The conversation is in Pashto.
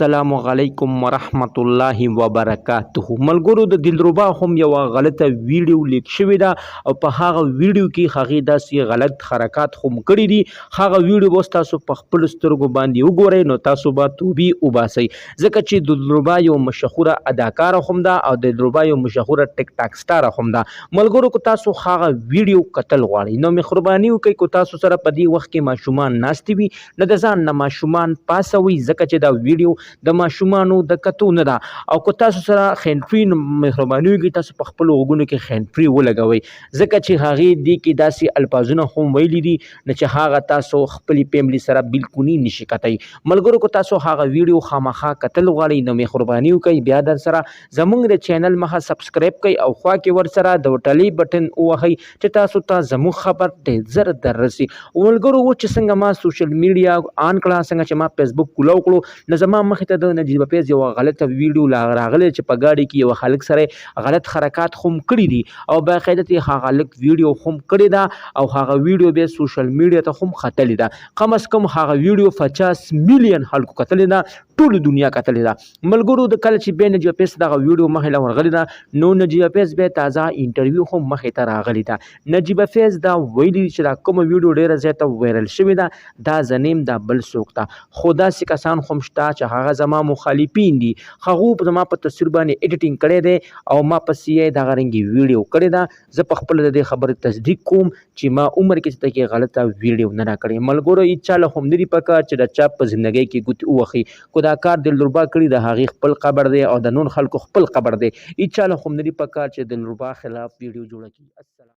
السلام علیکم ورحمت الله وبرکاته ملګرو د دلربا هم یو غلطه ویډیو لیک شوې ده او په هغه ویډیو کې هغه داسې غلط حرکات هم کړی دي. هغه ویډیو به تاسو په خپل سترګو باندې وګورئ نو تاسو به توبې وباسئ، ځکه چې د دلربا یو مشهوره اداکار هم ده او د دلربا یو مشهوره ټیک ټاک سټار هم ده. ملګرو کو تاسو هغه ویډیو کتل غواړئ نو مهرباني وکړئ کو تاسو سره په دې وخت کې ماشومان ناستې وي نه د ځان نه ماشومان پاسوي، ځکه چې دا ویډیو د ماشومانو د کتو نه ده. او که تاسو سره خینفري مهرباني وکړئ تاسو په خپلو غوږونو کې خینفري ولګوئ، ځکه چې هغې دې کې داسې الفاظونه هم ویلي دي نه چې هغه تاسو خپلې فیملي سره بالکل نشي کتئ. ملګرو که تاسو هغه ویډیو خامخا کتل غواړئ نو مهرباني وکړئ بیا در سره زموږ د چینل مخه سبسکرایب کړئ او خوا کې ورسره د ټلې بټن ووهئ چې تاسو ته زموږ خبر ډېر زر در رسي. ملګرو اوس چې څنګه ما سوشل میډیا آن کړه، څنګه چې ما فیسبوک کولو کړو نو زما مخې ته د نجیب فیض یو غلطه ویډیو راغلی چې په ګاډي کې یو هلک سره غلط حرکات هم کړي دي او باقاعده یې هغه هلک ویډیو هم کړې ده او هغه ویډیو بیا سوشل میډیا ته هم ختلې ده. کم از کم هغه ویډیو 50 میلیون خلکو کتلې ده، ټول دنیا کتلې ده. ملګرو د کله چې بیا نجیب فیض دغه ویډیو مخې له ورغلی ده نو نجیب فیض بیا تازه انټرویو هم مخې ته راغلی ده. نجیب فیض دا ویلي چې دا کومه ویډیو ډیره زیاته وایرل شوې ده دا زه نیم دا بل څوک ده، خو داسې کسان هم شته چې هغه زما مخالفین دي، هغو زما په تصویر باندې ایډیټینګ کړی دی او ما پسې یې دغه رنګې ویډیو کړې ده. زه په خپله د دې خبرې تصدیق کوم چې ما عمر کې چې کې غلطه ویډیو نه ده کړې. ملګرو هېچا له هم نه دي پکار چې د چا په زندګۍ کې ګوتې ووهي، کو دا کار دلربا کړي د هغې خپل قبر دی او د نور خلکو خپل قبر دی. هېچا له هم نه دي پکار چې دلربا خلاف ویډیو جوړه کړي.